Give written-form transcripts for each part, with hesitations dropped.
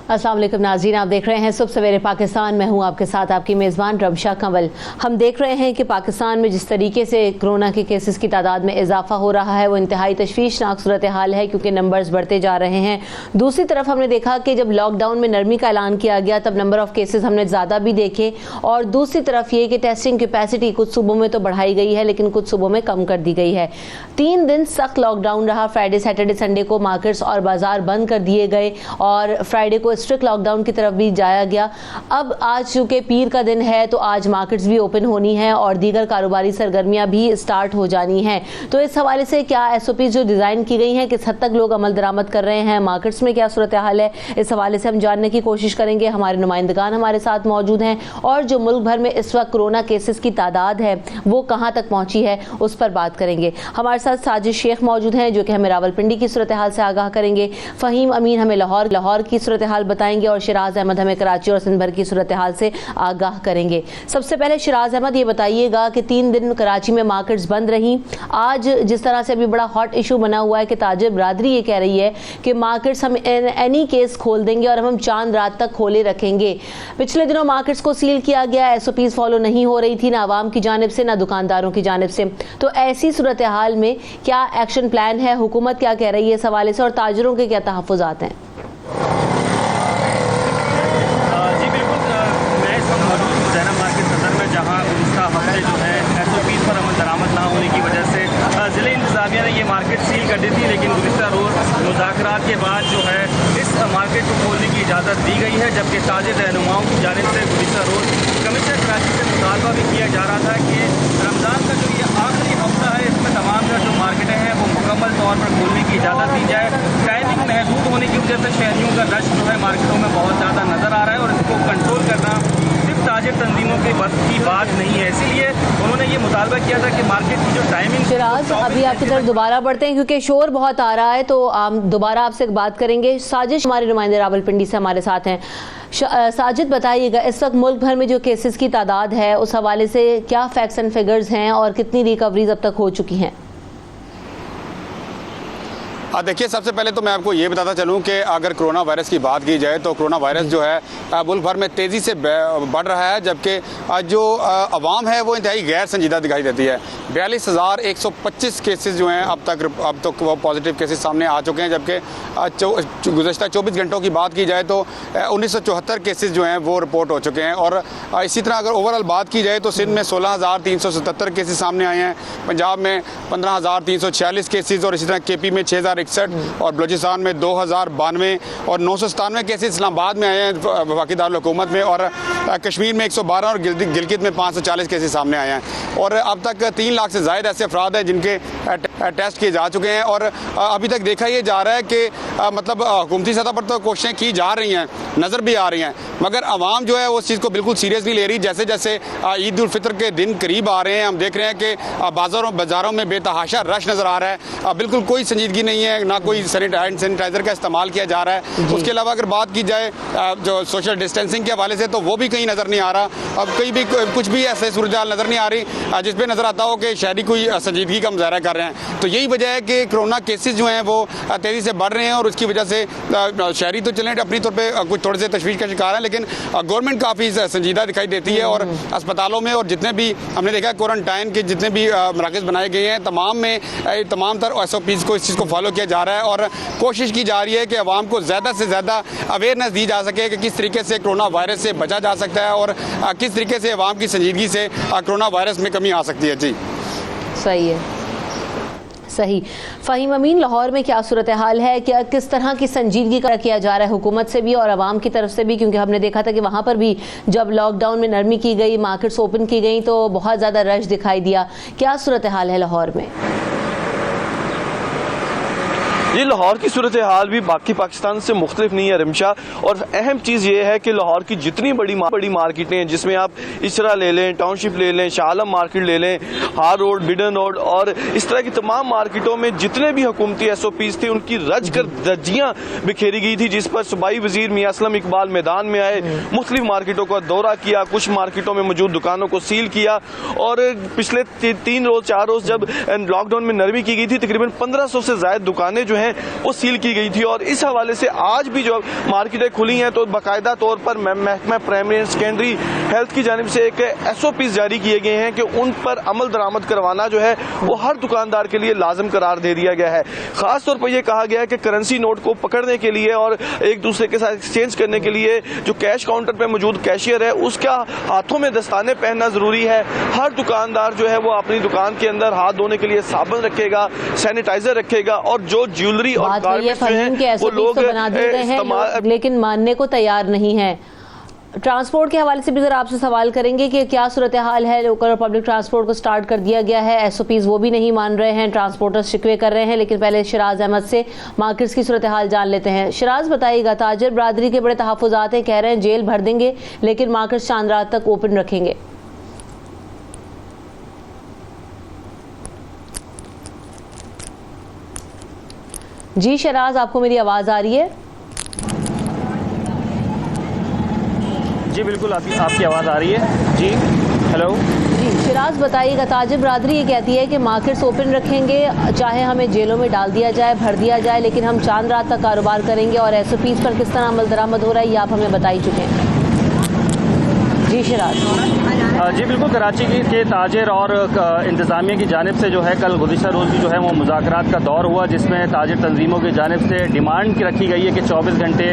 अस्सलाम वालेकुम नाज़रीन, आप देख रहे हैं सुबह सवेरे पाकिस्तान। मैं हूं आपके साथ आपकी मेज़बान रमशा कंवल। हम देख रहे हैं कि पाकिस्तान में जिस तरीके से कोरोना के केसेस की तादाद में इजाफा हो रहा है वो इंतहाई तशवीशनाक सूरत हाल है, क्योंकि नंबर्स बढ़ते जा रहे हैं। दूसरी तरफ हमने देखा कि जब लॉकडाउन में नरमी का ऐलान किया गया तब नंबर ऑफ केसेस हमने ज़्यादा भी देखे, और दूसरी तरफ ये कि टेस्टिंग कैपेसिटी कुछ सूबों में तो बढ़ाई गई है लेकिन कुछ सूबों में कम कर दी गई है। 3 दिन सख्त लॉकडाउन रहा। फ्राइडे सैटरडे संडे को मार्केट्स और बाजार बंद कर दिए गए और फ्राइडे को स्ट्रिक्ट लॉकडाउन की तरफ भी जाया गया। अब आज चूंकि पीर का दिन है तो आज मार्केट्स भी ओपन होनी है और दीगर कारोबारी सरगर्मियां भी स्टार्ट हो जानी हैं। तो इस हवाले से क्या SOP जो डिज़ाइन की गई हैं किस हद तक लोग अमल दरामद कर रहे हैं, मार्केट्स में क्या सूरत हाल है, इस हवाले से हम जानने की कोशिश करेंगे। हमारे नुमाइंदगान हमारे साथ मौजूद हैं और जो मुल्क भर में इस वक्त कोरोना केसेस की तादाद है वो कहाँ तक पहुँची है उस पर बात करेंगे। हमारे साथ साजिद शेख मौजूद हैं जो कि हमें रावलपिंडी की सूरत हाल से आगाह करेंगे। फ़हीम अमीन हमें लाहौर की सूरत हाल बताएंगे और शिराज अहमद हमें कराची और सिंध भर की सूरत हाल से आगाह करेंगे। सबसे पहले शिराज अहमद ये बताइएगा कि 3 दिन कराची में मार्केट्स बंद रहीं। आज जिस तरह से अभी बड़ा हॉट इशू बना हुआ है कि ताजिर बरादरी ये कह रही है कि मार्केट्स हम एनी केस खोल देंगे और हम चांद रात तक खोले रखेंगे। पिछले दिनों मार्केट्स को सील किया गया, SOPs फॉलो नहीं हो रही थी ना आवाम की जानिब से ना दुकानदारों की जानिब से। तो ऐसी सूरत हाल में क्या एक्शन प्लान है, हुकूमत क्या कह रही है इस हवाले से और ताजिरों के क्या तहफ़्फ़ुज़ात हैं? ज़िले इंतज़ामिया ने ये मार्केट सील कर दी थी, लेकिन गुज़िश्ता रोज़ मुज़ाकरात के बाद जो है इस मार्केट को खोलने की इजाज़त दी गई है। जबकि ताज़े रहनुमाओं की जानिब से गुज़िश्ता रोज़ कमिश्नर कराची से मुतालबा भी किया जा रहा था कि रमज़ान का जो ये आखिरी हफ्ता है इसमें तमाम जो मार्केटें हैं वो मुकम्मल तौर पर खोलने की इजाज़त दी जाए। टाइमिंग महदूद होने की वजह से शहरियों का रश जो है मार्केटों में बहुत ज़्यादा नज़र आ रहा है और इसको कंट्रोल करना ताजिर तंजीमों के बस की बात नहीं है, इसीलिए उन्होंने ये मुतालबा किया था कि मार्केट की जो टाइमिंग। शिराज अभी आपकी तरफ दोबारा बढ़ते हैं क्योंकि शोर बहुत आ रहा है, तो दोबारा आपसे बात करेंगे। साजिद हमारे नुमाइंदे रावलपिंडी से हमारे साथ हैं। साजिद बताइएगा इस वक्त मुल्क भर में जो केसेस की तादाद है उस हवाले से क्या फैक्ट्स एंड फिगर्स हैं और कितनी रिकवरीज अब तक हो चुकी हैं? देखिए, सबसे पहले तो मैं आपको ये बताता चलूँ कि अगर कोरोना वायरस की बात की जाए तो कोरोना वायरस जो है मुल्क भर में तेज़ी से बढ़ रहा है, जबकि जो अवाम है वो इंतहाई गैर संजीदा दिखाई देती है। 42,125 केसेस जो हैं अब तक वो पॉजिटिव केसेस सामने आ चुके हैं, जबकि गुज़श्ता 24 घंटों की बात की जाए तो 1974 केसेस जो हैं वो रिपोर्ट हो चुके हैं। और इसी तरह अगर ओवरऑल बात की जाए तो सिंध में 16,377 केसेस सामने आए हैं, पंजाब में 15,346 केसेस और इसी तरह KP में 6,061 और बलूचिस्तान में 2,092 और 997 केसेस इस्लामाबाद में आए हैं वफाकी दारुल हुकूमत में, और कश्मीर में 112 और गिलगित में 540 केसेस सामने आए हैं। और अब तक 3 लाख से ज़ायद ऐसे अफराद हैं जिनके टेस्ट किए जा चुके हैं। और अभी तक देखा ये जा रहा है कि मतलब हुकूमती सतह पर तो कोशिशें की जा रही हैं, नज़र भी आ रही हैं, मगर आवाम जो है उस चीज़ को बिल्कुल सीरियसली ले रही। जैसे जैसे ईद उल फितर के दिन करीब आ रहे हैं हम देख रहे हैं कि बाज़ारों में बेतहाशा रश नज़र आ रहा है, बिल्कुल कोई संजीदगी नहीं है, ना कोई सैनिटाइजर का इस्तेमाल किया जा रहा है। उसके अलावा अगर बात की जाए जो सोशल डिस्टेंसिंग के हवाले से तो वो भी कहीं नज़र नहीं आ रहा। अब कहीं भी कुछ भी ऐसे सूरत नज़र नहीं आ रही जिस पे नज़र आता हो कि शहरी कोई संजीदगी का मुजाहरा कर रहे हैं। तो यही वजह है कि कोरोना केसेस जो हैं वो तेज़ी से बढ़ रहे हैं और उसकी वजह से शहरी तो चलें अपनी तौर पर कुछ थोड़े से तशवीश का शिकार है, लेकिन गवर्नमेंट काफ़ी संजीदा दिखाई देती है। और अस्पतालों में और जितने भी हमने देखा क्वारंटाइन के जितने भी मराकज़ बनाए गए हैं तमाम तर SOPs को इस चीज़ को फॉलो किया जा रहा है और कोशिश की जा रही है कि आवाम को ज़्यादा से ज़्यादा अवेयरनेस दी जा सके कि किस तरीके से कोरोना वायरस से बचा जा सकता है और किस तरीके से आवाम की संजीदगी से कोरोना वायरस में कमी आ सकती है। जी सही है, सही। फ़हीम अमीन, लाहौर में क्या सूरत हाल है, क्या किस तरह की संजीदगी का किया जा रहा है हुकूमत से भी और आवाम की तरफ से भी, क्योंकि हमने देखा था कि वहाँ पर भी जब लॉकडाउन में नरमी की गई, मार्केट्स ओपन की गई तो बहुत ज़्यादा रश दिखाई दिया। क्या सूरत हाल है लाहौर में? ये लाहौर की सूरत हाल भी बाकी पाकिस्तान से मुख्तलिफ नहीं है रिमशा, और अहम चीज़ ये है कि लाहौर की जितनी बड़ी मार्केटें हैं, जिसमें आप इसरा ले लें, टाउनशिप ले लें, शाह आलम मार्केट ले लें, हार रोड, बिडन रोड और इस तरह की तमाम मार्केटों में जितने भी हुकूमती SOPs थे उनकी रज्जियाँ बिखेरी गई थी, जिस पर सूबाई वजीर मियां असलम इकबाल मैदान में आए, मुख्तलिफ मार्केटों का दौरा किया, कुछ मार्केटों में मौजूद दुकानों को सील किया और पिछले 3-4 रोज जब लॉकडाउन में नरमी की गई थी तकरीबन 1500 से ज्यादा दुकानें जो हैं वो सील की गई थी। और इस हवाले से आज भी जो मार्केटें खुली हैं तो बाकायदा तौर पर महकमा प्राइमरी एंड सेकेंडरी हेल्थ की जानिब से एक SOPs जारी किए गए हैं कि उन पर अमल दरामद करवाना जो है वो हर दुकानदार के लिए लाजिम करार दे दिया गया है। खास तौर पर यह कहा गया है कि करेंसी नोट को पकड़ने के लिए और एक दूसरे के साथ एक्सचेंज करने के लिए जो कैश काउंटर पर मौजूद कैशियर है उसका हाथों में दस्ताने पहनना जरूरी है। हर दुकानदार जो है वो अपनी दुकान के अंदर हाथ धोने के लिए साबुन रखेगा, सैनिटाइजर रखेगा और जो ज्वेलरी और गारमेंट्स जो हैं वो लोग बना देते हैं लेकिन मानने को तैयार नहीं है। ट्रांसपोर्ट के हवाले से भी जरा आपसे सवाल करेंगे कि क्या सूरत हाल है। लोकल और पब्लिक ट्रांसपोर्ट को स्टार्ट कर दिया गया है, SOPs वो भी नहीं मान रहे हैं, ट्रांसपोर्टर्स शिकवे कर रहे हैं। लेकिन पहले शराज अहमद से मार्केट्स की सूरत हाल जान लेते हैं। शराज बताइएगा, ताजर बरादरी के बड़े तहफ़्फ़ुज़ात हैं, कह रहे हैं जेल भर देंगे लेकिन मार्केट्स चांद रात तक ओपन रखेंगे। जी शराज, आपको मेरी आवाज़ आ रही है? जी बिल्कुल, आपकी आवाज़ आ रही है। जी हेलो जी शराज बताइएगा, ताजिर बरादरी ये कहती है कि मार्केट्स ओपन रखेंगे, चाहे हमें जेलों में डाल दिया जाए, भर दिया जाए, लेकिन हम चांद रात तक कारोबार करेंगे और SOPs पर किस तरह अमल दरामद हो रहा है ये आप हमें बता ही चुके हैं। जी शराज। जी बिल्कुल, कराची के ताजिर और इंतज़ामिया की जानिब से जो है कल गुज़िश्ता रोज़ भी जो है वो मुज़ाकरात का दौर हुआ, जिसमें ताजिर तंजीमों की जानिब से डिमांड रखी गई है कि 24 घंटे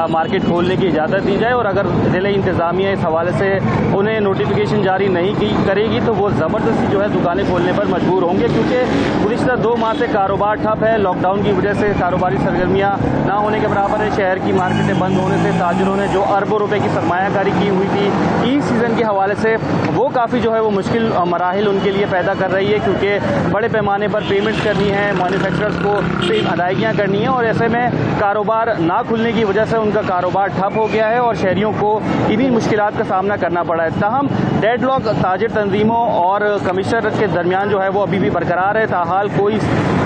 मार्केट खोलने की इजाज़त दी जाए और अगर ज़िला इंतज़ामिया इस हवाले से उन्हें नोटिफिकेशन जारी नहीं करेगी तो वो ज़बरदस्ती जो है दुकानें खोलने पर मजबूर होंगे, क्योंकि गुज़िश्ता 2 माह से कारोबार ठप है। लॉकडाउन की वजह से कारोबारी सरगर्मियाँ ना होने के बराबर है। शहर की मार्केटें बंद होने से ताजिरों ने जो अरबों रुपए की सरमायाकारी की हुई थी ईद सीज़न के हवाले से वो काफ़ी जो है वो मुश्किल मराहिल उनके लिए पैदा कर रही है, क्योंकि बड़े पैमाने पर पेमेंट्स करनी है, मैन्युफैक्चरर्स को अदायगियाँ करनी है और ऐसे में कारोबार ना खुलने की वजह से उनका कारोबार ठप हो गया है और शहरियों को इन्हीं मुश्किलात का सामना करना पड़ा है। ताहम डेडलॉक ताजिर तंजीमों और कमिश्नर के दरमियान जो है वो अभी भी बरकरार है। ताहाल कोई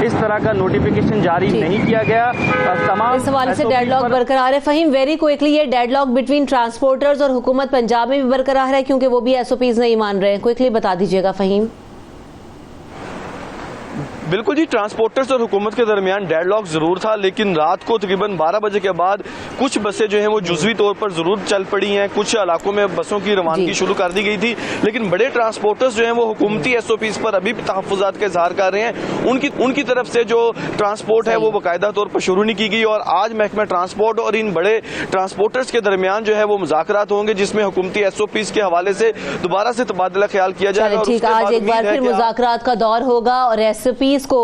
इस तरह का नोटिफिकेशन जारी नहीं किया गया। तमाम इस हवाले से डेडलॉक बरकरार है। फहीम, वेरी क्विकली, ये डेडलॉक बिटवीन ट्रांसपोर्टर्स और हुकूमत पंजाब में भी बरकरार है क्योंकि वो भी SOPs नहीं मान रहे हैं? क्विकली बता दीजिएगा फहीम। बिल्कुल जी, ट्रांसपोर्टर्स और हुकूमत के दरमियान डेडलॉक जरूर था, लेकिन रात को तकरीबन 12 बजे के बाद कुछ बसें जो हैं वो जुज़वी तौर पर जरूर चल पड़ी हैं। कुछ इलाकों में बसों की रवानगी शुरू कर दी गई थी, लेकिन बड़े ट्रांसपोर्टर्स जो हैं वो हुकूमती SOPs पर अभी भी तहफ़्फ़ुज़ात का इजहार कर रहे हैं। उनकी तरफ से जो ट्रांसपोर्ट है वो बाकायदा तौर पर शुरू नहीं की गई और आज महकमा ट्रांसपोर्ट और इन बड़े ट्रांसपोर्टर्स के दरमियान जो है वो मुज़ाकरात होंगे, जिसमें हुकूमती SOPs के हवाले से दोबारा से तबादला ख्याल किया जाएगा। ठीक, आज एक बार फिर मुज़ाकरात का दौर होगा और SOPs को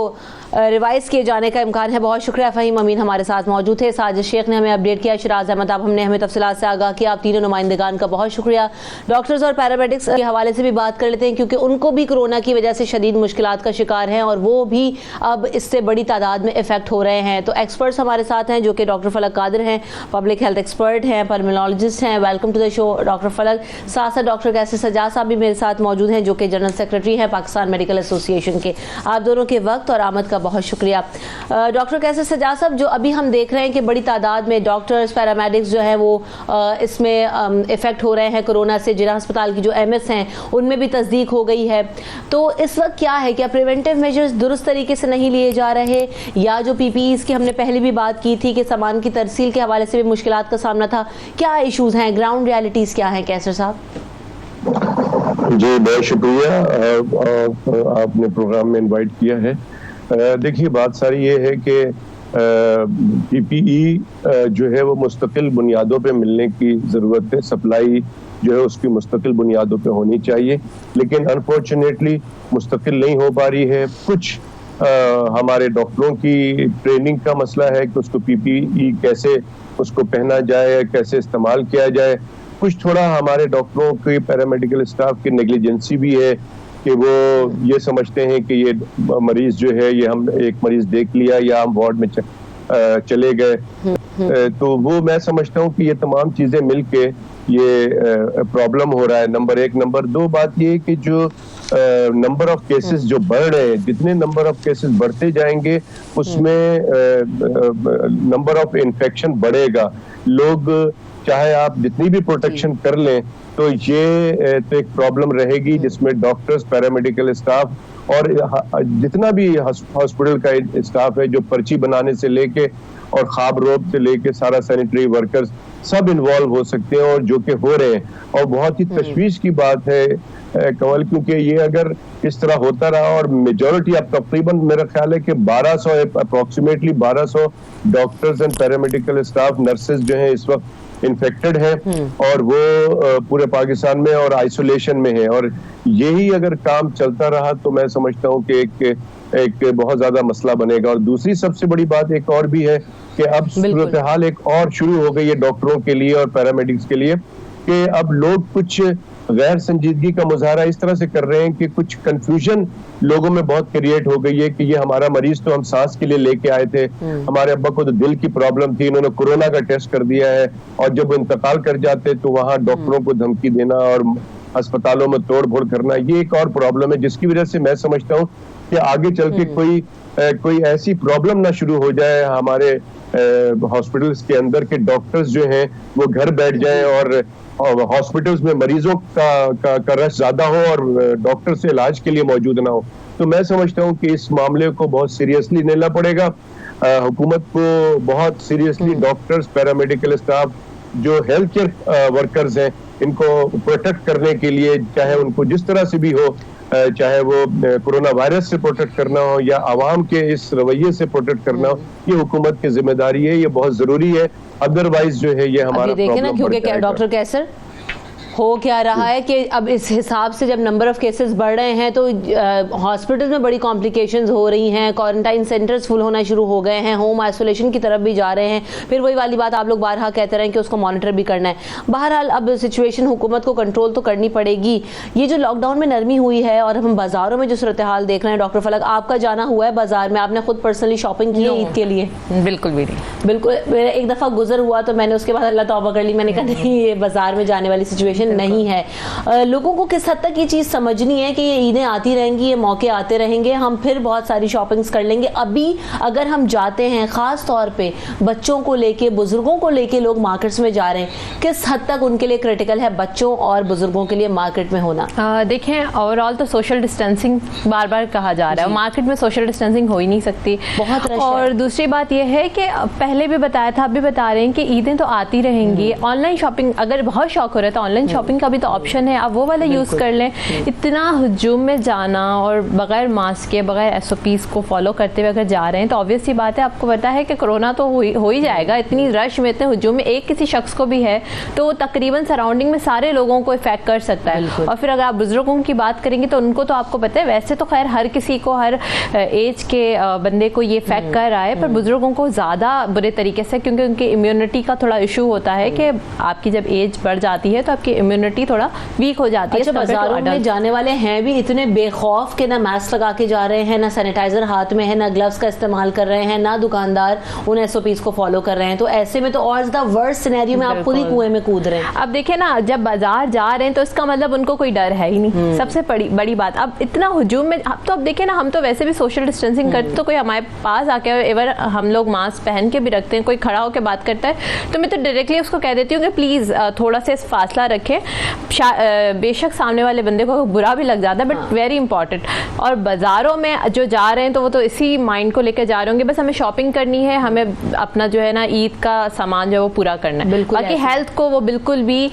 रिवाइज किए जाने का इम्कान है। बहुत शुक्रिया फहीम अमीन हमारे साथ मौजूद थे। साजिद शेख ने हमें अपडेट किया, शराज अहमद आप हमने हमें तफसीलात से आगाह किया। आप तीनों नुमाइंदगान का बहुत शुक्रिया। डॉक्टर्स और पैरामेडिक्स के हवाले से भी बात कर लेते हैं क्योंकि उनको भी कोरोना की वजह से शदीद मुश्किलात का शिकार हैं और वो भी अब इससे बड़ी तादाद में इफेक्ट हो रहे हैं। तो एक्सपर्ट्स हमारे साथ हैं जो कि डॉक्टर फलक कादिर हैं, पब्लिक हेल्थ एक्सपर्ट हैं, पल्मोनोलॉजिस्ट हैं। Welcome to the show doctor Falak. साथ साथ डॉक्टर कैसर सज्जाद साहब भी मेरे साथ मौजूद हैं जो कि जनरल सेक्रेटरी हैं पाकिस्तान मेडिकल एसोसिएशन के। आप दोनों के वक्त और आमद का बहुत शुक्रिया। डॉक्टर कैसर सज्जाद साहब, जो अभी हम देख रहे हैं कि बड़ी तादाद में डॉक्टर्स पैरामेडिक्स जो है वो इसमें इफेक्ट हो रहे हैं कोरोना से, जिला अस्पताल की जो MS हैं उनमें भी तस्दीक हो गई है, तो इस वक्त क्या है, क्या प्रिवेंटिव मेजर्स दुरुस्त तरीके से नहीं लिए जा रहे या जो PPEs की हमने पहले भी बात की थी कि सामान की तरसील के हवाले से भी मुश्किलात का सामना था, क्या इशूज़ हैं, ग्राउंड रियलिटीज़ क्या हैं कैसर साहब? जी बहुत शुक्रिया, आपने प्रोग्राम में इनवाइट किया है। देखिए बात सारी ये है कि PPE जो है वो मुस्तकिल बुनियादों पे मिलने की ज़रूरत है, सप्लाई जो है उसकी मुस्तकिल बुनियादों पे होनी चाहिए, लेकिन अनफॉर्चुनेटली मुस्तकिल नहीं हो पा रही है। कुछ हमारे डॉक्टरों की ट्रेनिंग का मसला है कि उसको PPE कैसे उसको पहना जाए, कैसे इस्तेमाल किया जाए। कुछ थोड़ा हमारे डॉक्टरों की पैरामेडिकल स्टाफ की नेग्लिजेंसी भी है कि वो ये समझते हैं कि ये मरीज जो है, ये हम एक मरीज देख लिया या हम वार्ड में चले गए। तो वो मैं समझता हूँ कि ये तमाम चीजें मिलके ये प्रॉब्लम हो रहा है, नंबर एक। नंबर दो बात ये कि जो नंबर ऑफ केसेस जो बढ़ रहे हैं, जितने नंबर ऑफ केसेस बढ़ते जाएंगे उसमें नंबर ऑफ इन्फेक्शन बढ़ेगा। लोग चाहे आप जितनी भी प्रोटेक्शन कर लें तो ये तो एक प्रॉब्लम रहेगी जिसमें डॉक्टर्स, पैरामेडिकल स्टाफ और जितना भी हॉस्पिटल का स्टाफ है, जो पर्ची बनाने से लेके और ख्वाब से लेके सारा सैनिटरी वर्कर्स सब इन्वॉल्व हो सकते हैं, और जो कि हो रहे हैं। और बहुत ही तशवीश की बात है कंवल, क्योंकि ये अगर इस तरह होता रहा और मेजॉरिटी, अब तकरीबन मेरा ख्याल है कि 1200 approximately 1200 doctors and paramedical staff, nurses जो हैं इस वक्त इन्फेक्टेड है और वो पूरे पाकिस्तान में और आइसोलेशन में है। और यही अगर काम चलता रहा तो मैं समझता हूँ कि एक बहुत ज्यादा मसला बनेगा। और दूसरी सबसे बड़ी बात एक और भी है कि अब सूरत हाल एक और शुरू हो गई है डॉक्टरों के लिए और पैरामेडिक्स के लिए, कि अब लोग कुछ गैर संजीदगी का मुजाहरा इस तरह से कर रहे हैं कि कुछ कंफ्यूजन लोगों में बहुत क्रिएट हो गई है कि ये हमारा मरीज तो हम सांस के लिए लेके आए थे, हमारे अब्बा को तो दिल की प्रॉब्लम थी, इन्होंने कोरोना का टेस्ट कर दिया है, और जब इंतकाल कर जाते तो वहां डॉक्टरों को धमकी देना और अस्पतालों में तोड़ फोड़ करना, ये एक और प्रॉब्लम है जिसकी वजह से मैं समझता हूँ कि आगे चल के कोई ऐसी प्रॉब्लम ना शुरू हो जाए हमारे हॉस्पिटल्स के अंदर के डॉक्टर्स जो हैं वो घर बैठ जाएं और हॉस्पिटल्स में मरीजों का रश ज्यादा हो और डॉक्टर से इलाज के लिए मौजूद ना हो। तो मैं समझता हूँ कि इस मामले को बहुत सीरियसली लेना पड़ेगा। हुकूमत को बहुत सीरियसली डॉक्टर्स, पैरामेडिकल स्टाफ, जो हेल्थ केयर वर्कर्स हैं, इनको प्रोटेक्ट करने के लिए, चाहे उनको जिस तरह से भी हो, चाहे वो कोरोना वायरस से प्रोटेक्ट करना हो या आवाम के इस रवैये से प्रोटेक्ट करना हो, ये हुकूमत की जिम्मेदारी है, ये बहुत जरूरी है। अदरवाइज जो है ये हमारा देखे ना, क्योंकि डॉक्टर कैसर हो क्या रहा है कि अब इस हिसाब से जब नंबर ऑफ केसेस बढ़ रहे हैं तो हॉस्पिटल में बड़ी कॉम्प्लिकेशंस हो रही हैं, क्वारंटाइन सेंटर्स फुल होना शुरू हो गए हैं, होम आइसोलेशन की तरफ भी जा रहे हैं। फिर वही वाली बात आप लोग बारहा कहते रहे कि उसको मॉनिटर भी करना है। बहरहाल अब सिचुएशन हुकूमत को कंट्रोल तो करनी पड़ेगी। ये जो लॉकडाउन में नरमी हुई है और हम बाजारों में जो सूरत हाल देख रहे हैं, डॉक्टर फलक आपका जाना हुआ है बाजार में, आपने खुद पर्सनली शॉपिंग की है ईद के लिए? बिल्कुल भी नहीं। बिल्कुल, मेरा एक दफ़ा गुजर हुआ तो मैंने उसके बाद अल्लाह तौबा कर ली, मैंने कहा नहीं, ये बाजार में जाने वाली सिचुएशन नहीं है। लोगों को किस हद तक ये चीज समझनी है कि ये ईदें आती रहेंगी, ये मौके आते रहेंगे, हम फिर बहुत सारी शॉपिंग्स कर लेंगे। अभी अगर हम जाते हैं, खास तौर पे बच्चों को लेके, बुजुर्गों को लेके लोग मार्केट्स में जा रहे हैं, किस हद तक उनके लिए क्रिटिकल है बच्चों और बुजुर्गों के लिए मार्केट में होना? देखें, ओवरऑल तो सोशल डिस्टेंसिंग बार बार कहा जा रहा है, मार्केट में सोशल डिस्टेंसिंग हो ही नहीं सकती, बहुत रश और है। दूसरी बात यह है कि पहले भी बताया था, अभी बता रहे हैं कि ईदें तो आती रहेंगी। ऑनलाइन शॉपिंग अगर बहुत शौक हो रहा है तो ऑनलाइन शॉपिंग का भी तो ऑप्शन है, आप वो वाला यूज कर लें। इतना हुजूम में जाना और बगैर मास्क के, बगैर SOPs को फॉलो करते हुए अगर जा रहे हैं तो ऑब्वियस सी बात है, आपको पता है कि कोरोना तो हो ही जाएगा। इतनी रश में, इतने हुजूम में एक किसी शख्स को भी है तो तकरीबन सराउंडिंग में सारे लोगों को इफेक्ट कर सकता है। और फिर अगर आप बुजुर्गों की बात करेंगे तो उनको तो आपको पता है, वैसे तो खैर हर किसी को, हर एज के बंदे को ये इफेक्ट कर रहा है, पर बुजुर्गों को ज्यादा बुरे तरीके से, क्योंकि उनकी इम्यूनिटी का थोड़ा इशू होता है कि आपकी जब एज बढ़ जाती है तो आपकी इम्यूनिटी थोड़ा वीक हो जाती है। अच्छा, बाजारों में जाने वाले हैं भी इतने बेखौफ के ना मास्क लगा के जा रहे हैं, ना सैनिटाइजर हाथ में है, ना ग्लव्स का इस्तेमाल कर रहे हैं, ना दुकानदार उन SOPs को फॉलो कर रहे हैं। तो ऐसे में तो और ज्यादा वर्स्ट सिनेरियो में आप खुद ही कुएं में कूद रहे हैं। अब देखिए ना, जब बाजार जा रहे हैं तो इसका मतलब उनको कोई डर है ही नहीं, सबसे बड़ी बात। अब इतना हुजूम में, अब तो अब देखिए ना, हम तो वैसे भी सोशल डिस्टेंसिंग करते, तो कोई हमारे पास आके, एवर हम लोग मास्क पहन के भी रखते हैं, कोई खड़ा होकर बात करता है तो मैं तो डायरेक्टली उसको कह देती हूँ कि प्लीज थोड़ा सा फासला रखें। बेशक सामने वाले बंदे को बुरा भी लग जाता है, बट वेरी इंपॉर्टेंट। और बाजारों में जो जा रहे हैं तो वो तो इसी माइंड को लेकर जा रहे होंगे, बस हमें शॉपिंग करनी है, हमें अपना जो है ना ईद का सामान जो है वो पूरा करना है। बाकी हेल्थ को वो बिल्कुल भी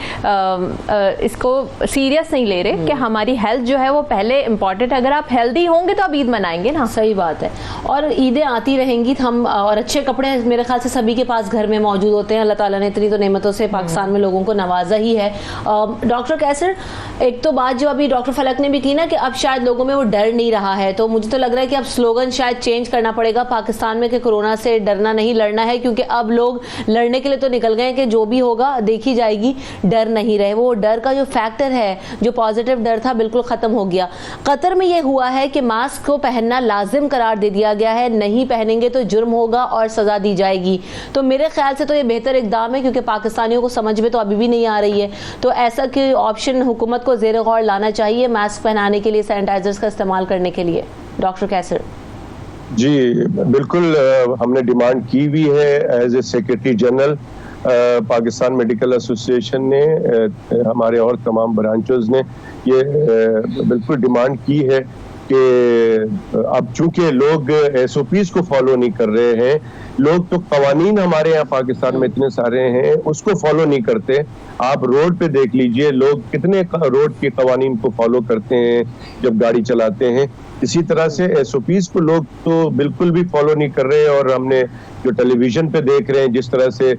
इसको सीरियस नहीं ले रहे कि हमारी हेल्थ जो है वो पहले इंपॉर्टेंट है। अगर आप हेल्दी होंगे तो आप ईद मनाएंगे ना। सही बात है। और ईदें आती रहेंगी, हम और अच्छे कपड़े मेरे ख्याल से सभी के पास घर में मौजूद होते हैं। अल्लाह ताला ने इतनी तो नेमतों से पाकिस्तान में लोगों को नवाजा ही है। डॉक्टर कैसर, एक तो बात जो अभी डॉक्टर फलक ने भी की ना कि अब शायद लोगों में वो डर नहीं रहा है, तो मुझे तो लग रहा है कि अब स्लोगन शायद चेंज करना पड़ेगा पाकिस्तान में कि कोरोना से डरना नहीं लड़ना है, क्योंकि अब लोग लड़ने के लिए तो निकल गए हैं कि जो भी होगा देखी जाएगी, डर नहीं रहे। वो डर का जो फैक्टर है, जो पॉजिटिव डर था, बिल्कुल खत्म हो गया। कतर में ये हुआ है कि मास्क को पहनना लाजिम करार दे दिया गया है, नहीं पहनेंगे तो जुर्म होगा और सजा दी जाएगी। तो मेरे ख्याल से तो ये बेहतर इकदाम है, क्योंकि पाकिस्तानियों को समझ में तो अभी भी नहीं आ रही है। तो ऐसा कि ऑप्शन हुकूमत को ज़ेर गौर लाना चाहिए मास्क पहनाने के लिए, सैनिटाइजर्स का इस्तेमाल करने के लिए। डॉक्टर कैसर जी बिल्कुल, हमने डिमांड की भी है as a secretary general Pakistan medical association ने, हमारे और तमाम ब्रांचेस ने ये बिल्कुल डिमांड की है कि अब चूंकि लोग SOPs को फॉलो नहीं कर रहे हैं, लोग तो कवानीन हमारे यहाँ पाकिस्तान में इतने सारे हैं उसको फॉलो नहीं करते। आप रोड पे देख लीजिए लोग कितने रोड के कवानीन को फॉलो करते हैं जब गाड़ी चलाते हैं। इसी तरह से SOPs को लोग तो बिल्कुल भी फॉलो नहीं कर रहे। और हमने जो टेलीविजन पे देख रहे हैं जिस तरह से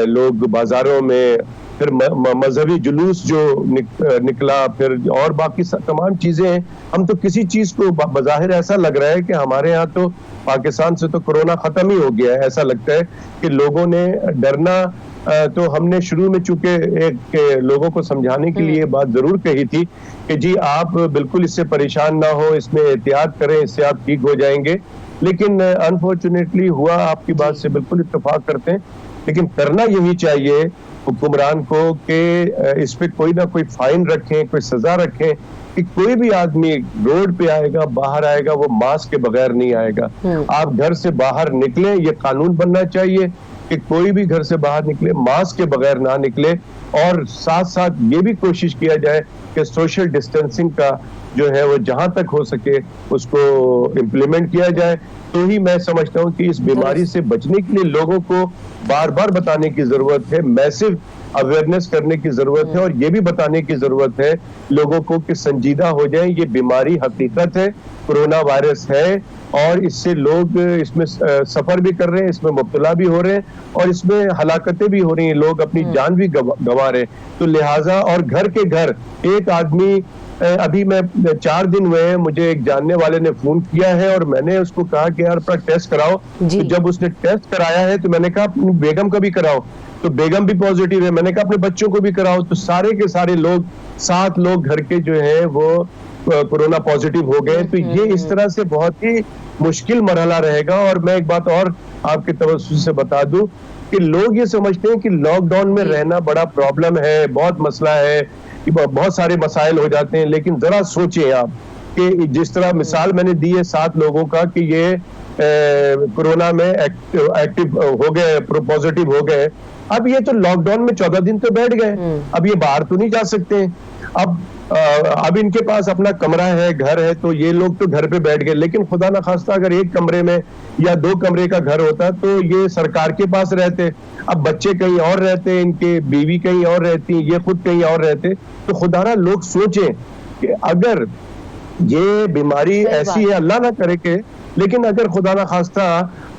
लोग बाजारों में, फिर मजहबी जुलूस जो निकला, फिर और बाकी तमाम चीजें हैं, हम तो किसी चीज को बज़ाहिर ऐसा लग रहा है कि हमारे यहाँ तो पाकिस्तान से तो कोरोना खत्म ही हो गया है। ऐसा लगता है कि लोगों ने डरना, तो हमने शुरू में चूंकि एक लोगों को समझाने के लिए बात जरूर कही थी कि जी आप बिल्कुल इससे परेशान ना हो, इसमें एहतियात करें, इससे आप ठीक हो जाएंगे। लेकिन अनफॉर्चुनेटली हुआ, आपकी बात से बिल्कुल इत्तेफाक करते हैं, लेकिन करना यही चाहिए हुक्मरान को कि इस पे कोई ना कोई फाइन रखें, कोई सजा रखें कि कोई भी आदमी रोड पे आएगा, बाहर आएगा, वो मास्क के बगैर नहीं आएगा। आप घर से बाहर निकले, ये कानून बनना चाहिए कि कोई भी घर से बाहर निकले मास्क के बगैर ना निकले। और साथ साथ ये भी कोशिश किया जाए कि सोशल डिस्टेंसिंग का जो है वो जहां तक हो सके उसको इम्प्लीमेंट किया जाए। तो ही मैं समझता हूं कि इस बीमारी से बचने के लिए लोगों को बार बार बताने की जरूरत है, मैसिव अवेयरनेस करने की जरूरत है, और ये भी बताने की जरूरत है लोगों को कि संजीदा हो जाए, ये बीमारी हकीकत है, कोरोना वायरस है, और इससे लोग इसमें सफर भी कर रहे हैं, इसमें मुब्तला भी हो रहे हैं, और इसमें हलाकतें भी हो रही हैं, लोग अपनी जान भी गंवा रहे हैं। तो लिहाजा, और घर के घर एक आदमी, अभी मैं 4 दिन हुए, मुझे एक जानने वाले ने फोन किया है और मैंने उसको कहा कि यार अपना टेस्ट कराओ। तो जब उसने टेस्ट कराया है तो मैंने कहा अपनी बेगम का भी कराओ, तो बेगम भी पॉजिटिव है। मैंने कहा अपने बच्चों को भी कराओ, तो सारे के सारे लोग, 7 लोग घर के जो है वो कोरोना पॉजिटिव हो गए। तो ये इस तरह से बहुत ही मुश्किल मरहला रहेगा। और मैं एक बात और आपके तवज्जो से बता दूं कि लोग ये समझते हैं कि लॉकडाउन में रहना बड़ा प्रॉब्लम है, बहुत मसला है, कि बहुत सारे मसाइल हो जाते हैं। लेकिन जरा सोचें आप कि जिस तरह मिसाल मैंने दी है 7 लोगों का कि ये कोरोना में एक्टिव हो गए, पॉजिटिव हो गए, अब ये तो लॉकडाउन में 14 दिन तो बैठ गए, अब ये बाहर तो नहीं जा सकते। अब इनके पास अपना कमरा है, घर है, तो ये लोग तो घर पे बैठ गए। लेकिन खुदा ना खास्ता अगर एक कमरे में या 2 कमरे का घर होता तो ये सरकार के पास रहते। अब बच्चे कहीं और रहते, इनके बीवी कहीं और रहती, ये खुद कहीं और रहते। तो खुदा ना लोग सोचें कि अगर ये बीमारी ऐसी है, अल्लाह ना करे के, लेकिन अगर खुदा ना खास्ता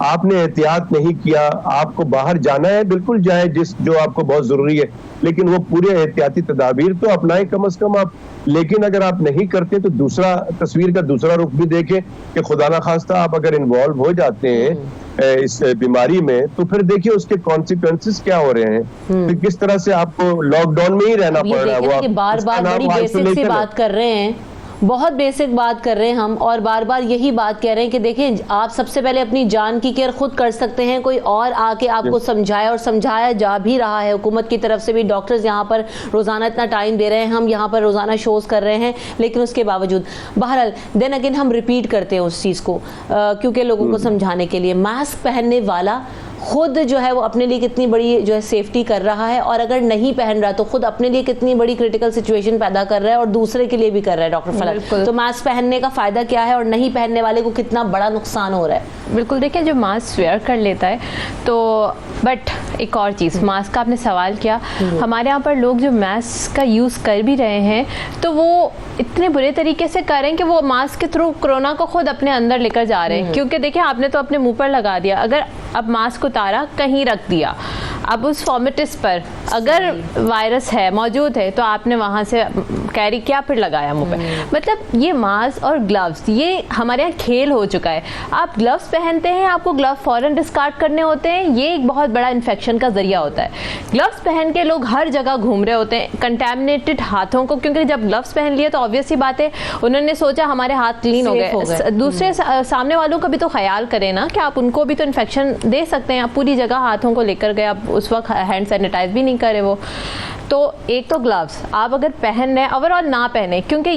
आपने एहतियात नहीं किया, आपको बाहर जाना है, बिल्कुल जाए जो आपको बहुत जरूरी है, लेकिन वो पूरे एहतियाती तदाबीर तो अपनाएं कम से कम आप। लेकिन अगर आप नहीं करते तो दूसरा तस्वीर का दूसरा रुख भी देखें कि खुदा ना खास्ता आप अगर इन्वॉल्व हो जाते हैं इस बीमारी में, तो फिर देखिए उसके कॉन्सिक्वेंसेस क्या हो रहे हैं, फिर किस तरह से आपको लॉकडाउन में ही रहना पड़ रहा है। वो बार बार बड़ी बेसिक सी बात कर रहे हैं, बहुत बेसिक बात कर रहे हैं हम, और बार बार यही बात कह रहे हैं कि देखिए आप सबसे पहले अपनी जान की केयर खुद कर सकते हैं, कोई और आके आपको समझाया, और समझाया जा भी रहा है हुकूमत की तरफ से भी। डॉक्टर्स यहाँ पर रोजाना इतना टाइम दे रहे हैं, हम यहाँ पर रोजाना शोज कर रहे हैं, लेकिन उसके बावजूद बहरहाल देन अगेन हम रिपीट करते हैं उस चीज को, क्योंकि लोगों को समझाने के लिए मास्क पहनने वाला खुद जो है वो अपने लिए कितनी बड़ी जो है सेफ्टी कर रहा है, और अगर नहीं पहन रहा तो खुद अपने लिए कितनी बड़ी क्रिटिकल सिचुएशन पैदा कर रहा है और दूसरे के लिए भी कर रहा है। डॉक्टर फलक, तो मास्क पहनने का फायदा क्या है और नहीं पहनने वाले को कितना बड़ा नुकसान हो रहा है? बिल्कुल, देखिए जो मास्क वेयर कर लेता है तो, बट एक और चीज़, मास्क का आपने सवाल किया, हमारे यहाँ पर लोग जो मास्क का यूज़ कर भी रहे हैं तो वो इतने बुरे तरीके से कर रहे हैं कि वो मास्क के थ्रू कोरोना को खुद अपने अंदर लेकर जा रहे हैं। क्योंकि देखिए आपने तो अपने मुंह पर लगा दिया, अगर अब मास्क उतारा कहीं रख दिया, अब उस फॉर्मेटिस पर अगर वायरस है मौजूद है तो आपने वहाँ से कैरी किया फिर लगाया मुंह पे। मतलब ये मास्क और ग्लव्स ये हमारे यहाँ खेल हो चुका है। आप ग्लव्स पहनते हैं, आपको ग्लव फौरन डिस्कार्ड करने होते हैं, ये एक बहुत बड़ा इन्फेक्शन का जरिया होता है। ग्लव्स पहन के लोग हर जगह घूम रहे होते हैं कंटेमिनेटेड हाथों को, क्योंकि जब ग्लव्स पहन लिए तो ऑब्वियस सी बात है उन्होंने सोचा हमारे हाथ क्लीन हो गए। दूसरे सामने वालों का भी तो ख्याल करें ना कि आप उनको भी तो इन्फेक्शन दे सकते हैं। आप पूरी जगह हाथों को लेकर गए, आप उस वक्त हैंड सैनिटाइज भी नहीं करे वो। तो एक तो ग्लव्स आप अगर पहन रहे हैं, ओवरऑल ना पहने, क्योंकि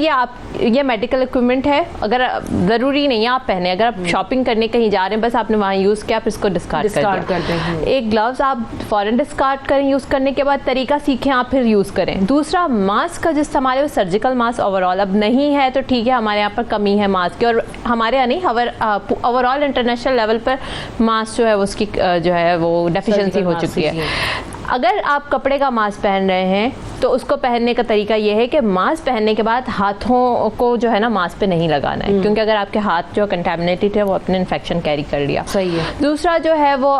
ये मेडिकल इक्विपमेंट है, अगर ज़रूरी नहीं है आप पहने। अगर आप शॉपिंग करने कहीं जा रहे हैं, बस आपने वहाँ यूज़ किया, आप इसको डिस्कार्ड कर दें। एक ग्लव्स आप फॉरन डिस्कार्ड करें, यूज़ करने के बाद तरीका सीखें, आप फिर यूज़ करें। दूसरा मास्क का जिस हमारे वो सर्जिकल मास्क ओवरऑल अब नहीं है तो ठीक है, हमारे यहाँ पर कमी है मास्क की, और हमारे यहाँ नहीं ओवरऑल इंटरनेशनल लेवल पर मास्क जो है उसकी जो है वो डेफिशिएंसी हो चुकी है। अगर आप कपड़े का मास्क पहन रहे हैं तो उसको पहनने का तरीका ये है कि मास्क पहनने के बाद हाथों को जो है ना मास्क पे नहीं लगाना है, क्योंकि अगर आपके हाथ जो कंटेमिनेटेड है वो अपने इन्फेक्शन कैरी कर लिया। सही है। दूसरा जो है वो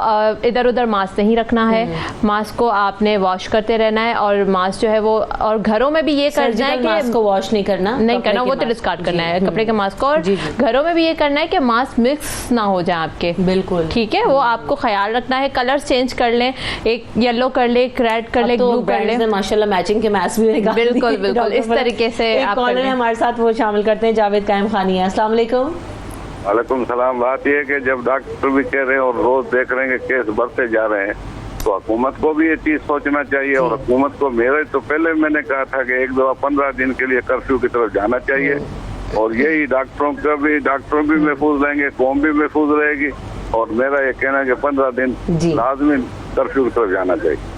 इधर उधर मास्क नहीं रखना है, मास्क को आपने वॉश करते रहना है, और मास्क जो है वो, और घरों में भी ये करना है कि मास्क को वॉश नहीं करना, वो तो डिस्कार्ड करना है कपड़े के मास्क को, और घरों में भी ये करना है कि मास्क मिक्स ना हो जाए आपके। बिल्कुल ठीक है, वो आपको ख्याल रखना है। कलर चेंज कर लें, एक येलो कर ले, एक रेड कर ले, ब्लू कर ले, माशाल्लाह मैचिंग के मास्क भी निकाल दिए। बिल्कुल बिल्कुल इस तरीके से आप कॉलर है हमारे साथ, वो शामिल करते हैं। जावेद कायम खानी है, अस्सलाम वालेकुम। वालेकुम सलाम। बात यह है कि जब डॉक्टर भी कह रहे हैं और रोज देख रहे हैं कि केस बढ़ते जा रहे हैं, तो हुकूमत को भी ये चीज सोचना चाहिए। और हुकूमत को मेरे तो पहले मैंने कहा था कि एक दफा 15 दिन के लिए कर्फ्यू की तरफ जाना चाहिए, और यही डॉक्टर भी महफूज रहेंगे, कौम भी महफूज रहेगी। और मेरा ये कहना है कि 15 दिन लाजमी कर्फ्यू की तरफ जाना चाहिए।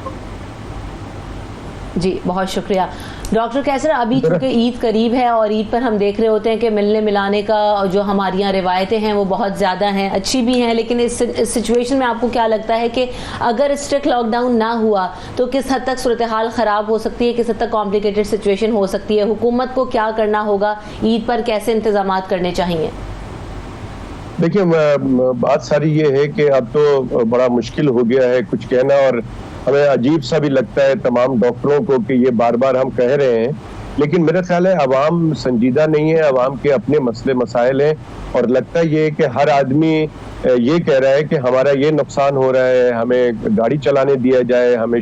जी बहुत शुक्रिया डॉक्टर कैसर। अभी चूंकि ईद करीब है और ईद पर हम देख रहे होते हैं कि मिलने मिलाने का जो हमारी यहाँ रिवायतें हैं वो बहुत ज़्यादा हैं, अच्छी भी हैं, लेकिन इस सिचुएशन में आपको क्या लगता है कि अगर स्ट्रिक्ट लॉकडाउन ना हुआ तो किस हद तक सूरत हाल ख़राब हो सकती है, किस हद तक कॉम्प्लिकेटेड सिचुएशन हो सकती है? हुकूमत को क्या करना होगा, ईद पर कैसे इंतजाम करने चाहिए? देखिए बात सारी ये है कि अब तो बड़ा मुश्किल हो गया है कुछ कहना, और हमें अजीब सा भी लगता है तमाम डॉक्टरों को कि ये बार बार हम कह रहे हैं, लेकिन मेरा ख्याल है अवाम संजीदा नहीं है, अवाम के अपने मसले मसाइल हैं। और लगता ये है कि हर आदमी ये कह रहा है कि हमारा ये नुकसान हो रहा है, हमें गाड़ी चलाने दिया जाए, हमें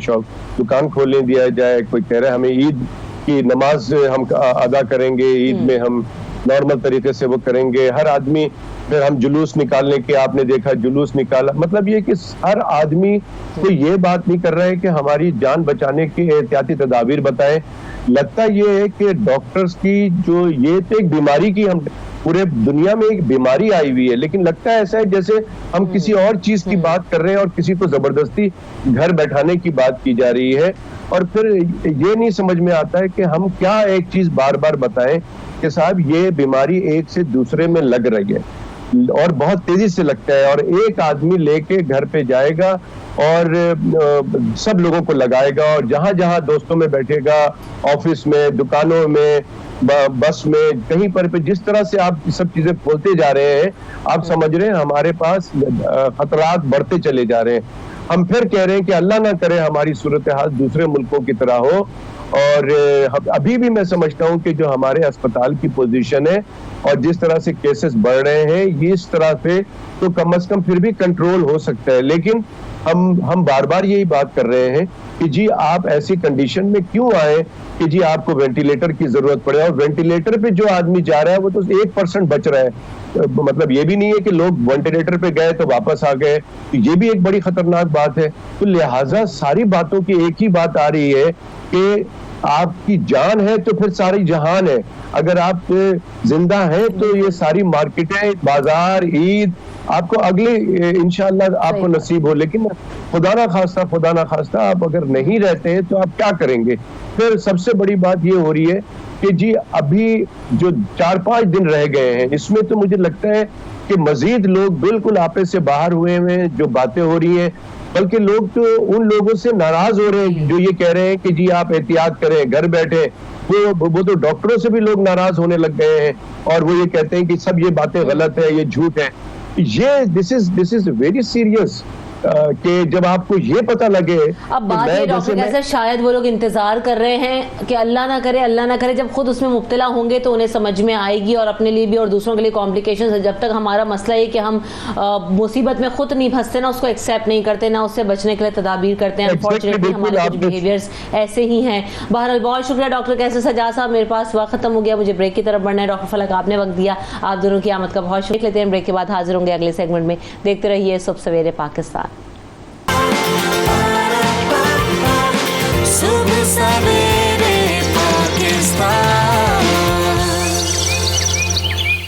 दुकान खोलने दिया जाए, कोई कह रहा है हमें ईद की नमाज हम अदा करेंगे, ईद में हम नॉर्मल तरीके से वो करेंगे। हर आदमी, फिर हम जुलूस निकालने के, आपने देखा जुलूस निकाला, मतलब ये कि हर आदमी को ये बात नहीं कर रहा है कि हमारी जान बचाने की एहतियाती तदाबीर बताएं। लगता ये है कि डॉक्टर्स की जो ये तो एक बीमारी की, हम पूरे दुनिया में एक बीमारी आई हुई है, लेकिन लगता है ऐसा है जैसे हम किसी और चीज की बात कर रहे हैं और किसी को जबरदस्ती घर बैठाने की बात की जा रही है। और फिर ये नहीं समझ में आता है कि हम क्या एक चीज बार बार बताएं कि साहब ये बीमारी एक से दूसरे में लग रही है और बहुत तेजी से लगता है, और एक आदमी लेके घर पे जाएगा और सब लोगों को लगाएगा, और जहां जहां दोस्तों में बैठेगा, ऑफिस में, दुकानों में, बस में, कहीं पर जिस तरह से आप सब चीजें खोलते जा रहे हैं, आप समझ रहे हैं हमारे पास खतरात बढ़ते चले जा रहे हैं। हम फिर कह रहे हैं कि अल्लाह ना करे हमारी सूरत हाल दूसरे मुल्कों की तरह हो। और अभी भी मैं समझता हूं कि जो हमारे अस्पताल की पोजीशन है और जिस तरह से केसेस बढ़ रहे हैं, ये इस तरह से तो कम से कम फिर भी कंट्रोल हो सकता है। लेकिन हम बार बार यही बात कर रहे हैं कि जी आप ऐसी कंडीशन में क्यों आए कि जी आपको वेंटिलेटर की जरूरत पड़े, और वेंटिलेटर पे जो आदमी जा रहा है वो तो 1% बच रहा है। मतलब ये भी नहीं है कि लोग वेंटिलेटर पे गए तो वापस आ गए, तो ये भी एक बड़ी खतरनाक बात है। तो लिहाजा सारी बातों की एक ही बात आ रही है कि आपकी जान है तो फिर सारी जहान है। अगर आप जिंदा हैं तो ये सारी मार्केटें, बाजार, ईद आपको अगले इंशाअल्लाह आपको नसीब हो। लेकिन खुदा ना खास्ता आप अगर नहीं रहते हैं तो आप क्या करेंगे? फिर सबसे बड़ी बात ये हो रही है कि जी अभी जो 4-5 दिन रह गए हैं, इसमें तो मुझे लगता है कि मजीद लोग बिल्कुल आपे से बाहर हुए हैं, जो बातें हो रही हैं, बल्कि लोग तो उन लोगों से नाराज हो रहे हैं जो ये कह रहे हैं कि जी आप एहतियात करें, घर बैठे। वो तो डॉक्टरों से भी लोग नाराज होने लग गए हैं और वो ये कहते हैं कि सब ये बातें गलत है, ये झूठ है। ये दिस इज वेरी सीरियस। कि जब आपको ये पता लगे अब बात ये डॉक्टर कैसर, शायद वो लोग इंतजार कर रहे हैं कि अल्लाह ना करे जब खुद उसमें मुब्तला होंगे तो उन्हें समझ में आएगी, और अपने लिए भी और दूसरों के लिए कॉम्प्लिकेशंस है। जब तक हमारा मसला ये कि हम मुसीबत में खुद नहीं फंसते ना, उसको एक्सेप्ट नहीं करते ना, उससे बचने के लिए तदाबीर करते हैं, अनफॉर्चुनेटली हमारे कुछ बिहेवियर्स ऐसे ही हैं। बहरहाल बहुत शुक्रिया डॉक्टर कैसर सज्जाद साहब, मेरे पास वक्त खत्म हो गया, मुझे ब्रेक की तरफ बढ़ना है। डॉक्टर फलक आपने वक्त दिया, आप दोनों की आमद का बहुत शुक्रिया। लेते हैं ब्रेक के बाद हाजिर होंगे अगले सेगमेंट में। देखते रहिए सुबह सवेरे पाकिस्तान। सुबह सवेरे पाकिस्तान।